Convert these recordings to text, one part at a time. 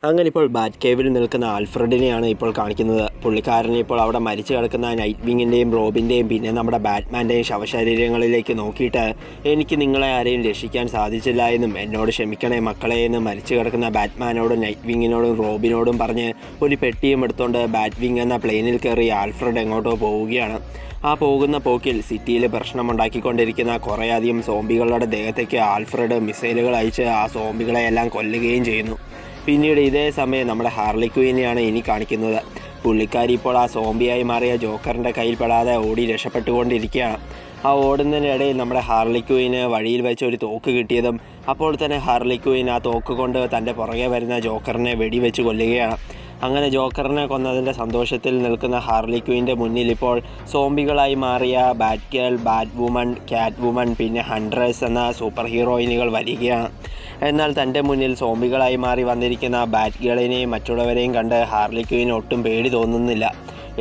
അങ്ങനെ ഇപ്പോൾ ബാറ്റ് കേവിൽ നിൽക്കുന്ന ആൽഫ്രഡിനെയാണ് ഇപ്പോൾ കാണിക്കുന്നത്. പുള്ളിക്കാരനെ ഇപ്പോൾ അവിടെ മരിച്ചു കിടക്കുന്ന നൈറ്റ് വിങ്ങിൻ്റെയും റോബിൻ്റെയും പിന്നെ നമ്മുടെ ബാറ്റ്മാൻ്റെയും ശവശരീരങ്ങളിലേക്ക് നോക്കിയിട്ട് എനിക്ക് നിങ്ങളെ ആരെയും രക്ഷിക്കാൻ സാധിച്ചില്ല എന്നും എന്നോട് ക്ഷമിക്കണേ മക്കളെ എന്നും മരിച്ചു കിടക്കുന്ന ബാറ്റ്മാനോടും നൈറ്റ് വിങ്ങിനോടും റോബിനോടും പറഞ്ഞ് ഒരു പെട്ടിയും എടുത്തുകൊണ്ട് ബാറ്റ് വിങ് എന്ന പ്ലെയിനിൽ കയറി ആൽഫ്രഡ് എങ്ങോട്ടോ പോവുകയാണ്. ആ പോകുന്ന പോക്കിൽ സിറ്റിയിൽ പ്രശ്നമുണ്ടാക്കിക്കൊണ്ടിരിക്കുന്ന കുറേയധികം സോംബികളുടെ ദേഹത്തേക്ക് ആൽഫ്രഡ് മിസൈലുകൾ അയച്ച് ആ സോംബികളെയെല്ലാം കൊല്ലുകയും ചെയ്യുന്നു. പിന്നീട് ഇതേ സമയം നമ്മുടെ ഹാർലി ക്വീനെയാണ് ഇനി കാണിക്കുന്നത്. പുള്ളിക്കാരി ഇപ്പോൾ ആ സോംബിയായി മാറിയ ജോക്കറിൻ്റെ കയ്യിൽപ്പെടാതെ ഓടി രക്ഷപ്പെട്ടുകൊണ്ടിരിക്കുകയാണ്. ആ ഓടുന്നതിനിടയിൽ നമ്മുടെ ഹാർലി ക്വീന് വഴിയിൽ വെച്ച് ഒരു തോക്ക് കിട്ടിയതും അപ്പോൾ തന്നെ ഹാർലി ക്വീൻ ആ തോക്ക് കൊണ്ട് തൻ്റെ പുറകെ വരുന്ന ജോക്കറിനെ വെടിവെച്ച് കൊല്ലുകയാണ്. അങ്ങനെ ജോക്കറിനെ കൊന്നതിൻ്റെ സന്തോഷത്തിൽ നിൽക്കുന്ന ഹാർലി ക്വീൻ്റെ മുന്നിൽ ഇപ്പോൾ സോംബികളായി മാറിയ bat girl, bat woman, cat woman പിന്നെ ഹൺട്രസ് എന്ന സൂപ്പർ ഹീറോയിനുകൾ വരികയാണ്. എന്നാൽ തൻ്റെ മുന്നിൽ സോംബികളായി മാറി വന്നിരിക്കുന്ന ബാറ്റ് ഗേളിനെയും മറ്റുള്ളവരെയും കണ്ട് ഹാർലി ക്വീൻ ഒട്ടും പേടി തോന്നുന്നില്ല.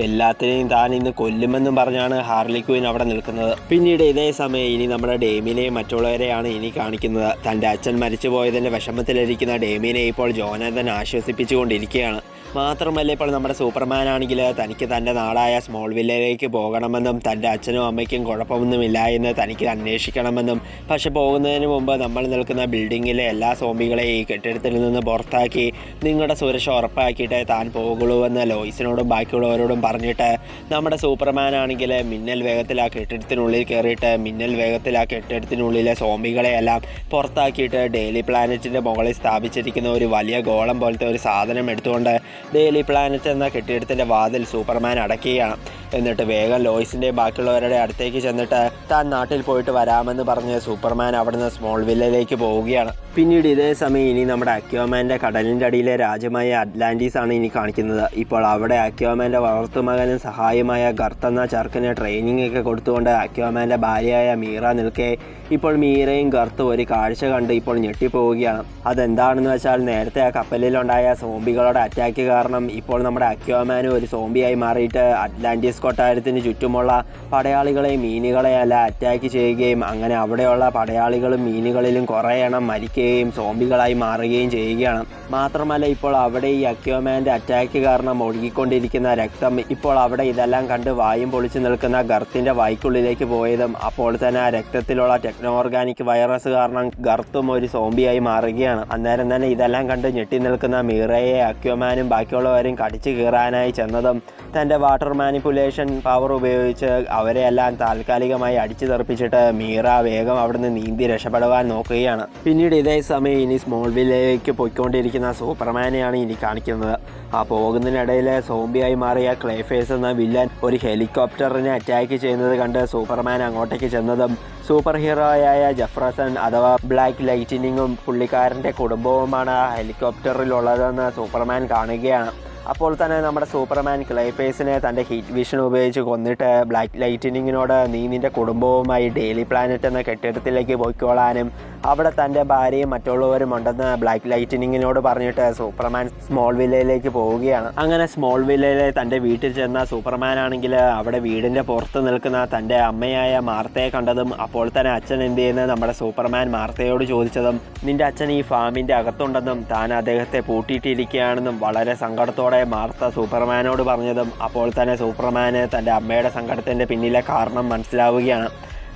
എല്ലാത്തിനെയും താൻ ഇന്ന് കൊല്ലുമെന്നും പറഞ്ഞാണ് ഹാർലി ക്വീൻ അവിടെ നിൽക്കുന്നത്. പിന്നീട് ഇതേ സമയം ഇനി നമ്മുടെ ഡേമിനെയും മറ്റുള്ളവരെയാണ് ഇനി കാണിക്കുന്നത്. തൻ്റെ അച്ഛൻ മരിച്ചു പോയതിൻ്റെ വിഷമത്തിലിരിക്കുന്ന ഡേമിനെ ഇപ്പോൾ ജോനാഥൻ ആശ്വസിപ്പിച്ചുകൊണ്ടിരിക്കുകയാണ്. മാത്രമല്ല ഇപ്പോൾ നമ്മുടെ സൂപ്പർമാൻ ആണെങ്കിൽ തനിക്ക് തൻ്റെ നാടായ സ്മോൾ വില്ലിലേക്ക് പോകണമെന്നും തൻ്റെ അച്ഛനും അമ്മയ്ക്കും കുഴപ്പമൊന്നുമില്ല എന്ന് തനിക്ക് അന്വേഷിക്കണമെന്നും, പക്ഷെ പോകുന്നതിന് മുമ്പ് നമ്മൾ നിൽക്കുന്ന ബിൽഡിങ്ങിലെ എല്ലാ സോംബികളെയും ഈ കെട്ടിടത്തിൽ നിന്ന് പുറത്താക്കി നിങ്ങളുടെ സുരക്ഷ ഉറപ്പാക്കിയിട്ട് താൻ പോകുള്ളൂ എന്ന് ലോയിസിനോടും ബാക്കിയുള്ളവരോടും പറഞ്ഞിട്ട് നമ്മുടെ സൂപ്പർമാൻ ആണെങ്കിൽ മിന്നൽ വേഗത്തിൽ ആ കെട്ടിടത്തിനുള്ളിൽ കയറിയിട്ട് മിന്നൽ വേഗത്തിൽ ആ കെട്ടിടത്തിനുള്ളിലെ സോംബികളെയെല്ലാം പുറത്താക്കിയിട്ട് ഡെയിലി പ്ലാനറ്റിൻ്റെ മുകളിൽ സ്ഥാപിച്ചിരിക്കുന്ന ഒരു വലിയ ഗോളം പോലത്തെ ഒരു സാധനം എടുത്തുകൊണ്ട് ഡെയിലി പ്ലാനറ്റ് എന്ന കെട്ടിടത്തിൻ്റെ വാതിൽ സൂപ്പർമാൻ അടയ്ക്കുകയാണ്. എന്നിട്ട് വേഗം ലോയിസിൻ്റെ ബാക്കിയുള്ളവരുടെ അടുത്തേക്ക് ചെന്നിട്ട് താൻ നാട്ടിൽ പോയിട്ട് വരാമെന്ന് പറഞ്ഞ് സൂപ്പർമാൻ അവിടുന്ന് സ്മോൾ വില്ലിലേക്ക് പോവുകയാണ്. പിന്നീട് ഇതേ സമയം ഇനി നമ്മുടെ അക്വാമാൻ്റെ കടലിൻ്റെ അടിയിലെ രാജ്യമായ അറ്റ്ലാന്റിസ് ആണ് ഇനി കാണിക്കുന്നത്. ഇപ്പോൾ അവിടെ അക്വാമാൻ്റെ വളർത്തുമകനും സഹായമായ ഗർത്ത് എന്ന ചെറുക്കന് ട്രെയിനിങ് ഒക്കെ കൊടുത്തുകൊണ്ട് അക്വാമാൻ്റെ ഭാര്യയായ മീറ നിൽക്കെ ഇപ്പോൾ മീറയും ഗർത്തും ഒരു കാഴ്ച കണ്ട് ഇപ്പോൾ ഞെട്ടിപ്പോവുകയാണ്. അതെന്താണെന്ന് വെച്ചാൽ നേരത്തെ ആ കപ്പലിലുണ്ടായ സോംബികളുടെ അറ്റാക്ക് കാരണം ഇപ്പോൾ നമ്മുടെ അക്വാമാനും ഒരു സോംബിയായി മാറിയിട്ട് അറ്റ്ലാന്റിസ് കൊട്ടാരത്തിന് ചുറ്റുമുള്ള പടയാളികളെയും മീനുകളെയെല്ലാം അറ്റാക്ക് ചെയ്യുകയും അങ്ങനെ അവിടെയുള്ള പടയാളികളും മീനുകളിലും കുറേ എണ്ണം മരിക്കുകയും സോംബികളായി മാറുകയും ചെയ്യുകയാണ്. മാത്രമല്ല ഇപ്പോൾ അവിടെ ഈ അക്വാമാൻ്റെ അറ്റാക്ക് കാരണം ഒഴുകിക്കൊണ്ടിരിക്കുന്ന രക്തം ഇപ്പോൾ അവിടെ ഇതെല്ലാം കണ്ട് വായും പൊളിച്ചു നിൽക്കുന്ന ഗർത്തിൻ്റെ വായ്ക്കുള്ളിലേക്ക് പോയതും അപ്പോൾ തന്നെ ആ രക്തത്തിലുള്ള ടെക്നോ ഓർഗാനിക് വൈറസ് കാരണം ഗർത്തും ഒരു സോംബിയായി മാറുകയാണ്. അന്നേരം തന്നെ ഇതെല്ലാം കണ്ട് ഞെട്ടി നിൽക്കുന്ന മീറയെ അക്വാമാനും ബാക്കിയുള്ളവരും കടിച്ചു കീറാനായി ചെന്നതും തൻ്റെ വാട്ടർ മാനിപ്പുലേഷൻ പവർ ഉപയോഗിച്ച് അവരെയെല്ലാം താൽക്കാലികമായി അടിച്ചു തെറിപ്പിച്ചിട്ട് മീറ വേഗം അവിടുന്ന് നീന്തി രക്ഷപ്പെടുവാൻ നോക്കുകയാണ്. പിന്നീട് ഇതേ സമയം ഇനി സ്മോൾ വില്ലിലേക്ക് പോയിക്കൊണ്ടിരിക്കുന്ന സൂപ്പർമാനെയാണ് ഇനി കാണിക്കുന്നത്. ആ പോകുന്നതിനിടയിൽ സോംബിയായി മാറിയ ക്ലേഫേസ് എന്ന വില്ലൻ ഒരു ഹെലികോപ്റ്ററിനെ അറ്റാക്ക് ചെയ്യുന്നത് കണ്ട് സൂപ്പർമാൻ അങ്ങോട്ടേക്ക് ചെന്നതും സൂപ്പർ ഹീറോയായ ജെഫ്രസൺ അഥവാ ബ്ലാക്ക് ലൈറ്റിനിങ്ങും പുള്ളിക്കാരൻ്റെ കുടുംബവുമാണ് ആ ഹെലികോപ്റ്ററിലുള്ളതെന്ന് സൂപ്പർമാൻ കാണുകയാണ്. അപ്പോൾ തന്നെ നമ്മുടെ സൂപ്പർമാൻ ക്ലേഫേസിനെ തൻ്റെ ഹീറ്റ് വിഷൻ ഉപയോഗിച്ച് കൊന്നിട്ട് ബ്ലാക്ക് ലൈറ്റിനിങ്ങിനോട് നീ നിൻ്റെ കുടുംബവുമായി ഡെയിലി പ്ലാനറ്റ് എന്ന കെട്ടിടത്തിലേക്ക് പോയിക്കോളാനും അവിടെ തൻ്റെ ഭാര്യയും മറ്റുള്ളവരും ഉണ്ടെന്ന് ബ്ലാക്ക് ലൈറ്റിനിങ്ങിനോട് പറഞ്ഞിട്ട് സൂപ്പർമാൻ സ്മോൾ വില്ലയിലേക്ക് പോവുകയാണ്. അങ്ങനെ സ്മോൾ വില്ലയിലെ തൻ്റെ വീട്ടിൽ ചെന്ന സൂപ്പർമാൻ ആണെങ്കിൽ അവിടെ വീടിൻ്റെ പുറത്ത് നിൽക്കുന്ന തൻ്റെ അമ്മയായ മാർത്തയെ കണ്ടതും അപ്പോൾ തന്നെ അച്ഛൻ എന്ത് ചെയ്യുന്നത് നമ്മുടെ സൂപ്പർമാൻ മാർത്തയോട് ചോദിച്ചതും നിൻ്റെ അച്ഛൻ ഈ ഫാമിൻ്റെ അകത്തുണ്ടെന്നും താൻ അദ്ദേഹത്തെ പൂട്ടിയിട്ടിരിക്കുകയാണെന്നും വളരെ സങ്കടത്തോടെ മാർത്ത സൂപ്പർമാനോട് പറഞ്ഞതും അപ്പോൾ തന്നെ സൂപ്പർമാന് തൻ്റെ അമ്മയുടെ സങ്കടത്തിൻ്റെ പിന്നിലെ കാരണം മനസ്സിലാവുകയാണ്.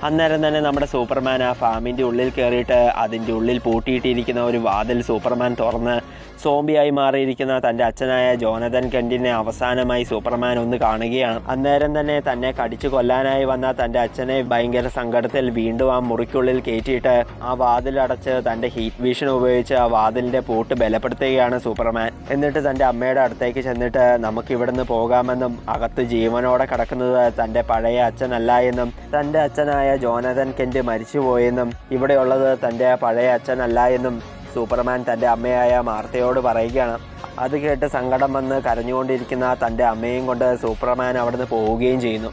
അന്നേരം തന്നെ നമ്മുടെ സൂപ്പർമാൻ ആ ഫാമിൻ്റെ ഉള്ളിൽ കയറിയിട്ട് അതിൻ്റെ ഉള്ളിൽ പൂട്ടിയിട്ടിരിക്കുന്ന ഒരു വാതിൽ സൂപ്പർമാൻ തുറന്ന് സോംബിയായി മാറിയിരിക്കുന്ന തൻ്റെ അച്ഛനായ ജോനഥൻ കെൻറ്റിനെ അവസാനമായി സൂപ്പർമാൻ ഒന്ന് കാണുകയാണ്. അന്നേരം തന്നെ കടിച്ചു കൊല്ലാനായി വന്ന തൻ്റെ അച്ഛനെ ഭയങ്കര സങ്കടത്തിൽ വീണ്ടും ആ മുറിക്കുള്ളിൽ കയറ്റിയിട്ട് ആ വാതിലടച്ച് തൻ്റെ ഹീറ്റ് വിഷൻ ഉപയോഗിച്ച് ആ വാതിലിൻ്റെ പൂട്ട് ബലപ്പെടുത്തുകയാണ് സൂപ്പർമാൻ. എന്നിട്ട് തൻ്റെ അമ്മയുടെ അടുത്തേക്ക് ചെന്നിട്ട് നമുക്ക് ഇവിടുന്ന് പോകാമെന്നും അകത്ത് ജീവനോടെ കിടക്കുന്നത് തൻ്റെ പഴയ അച്ഛനല്ല എന്നും തൻ്റെ അച്ഛനായ ജോനഥൻ കെൻറ്റ് മരിച്ചുപോയെന്നും ഇവിടെയുള്ളത് തൻ്റെ പഴയ അച്ഛനല്ല എന്നും സൂപ്പർമാൻ തൻ്റെ അമ്മയായ മാർത്തയോട് പറയുകയാണ്. അത് കേട്ട് സങ്കടം വന്ന് കരഞ്ഞുകൊണ്ടിരിക്കുന്ന തൻ്റെ അമ്മയും കൊണ്ട് സൂപ്പർമാൻ അവിടുന്ന് പോവുകയും ചെയ്യുന്നു.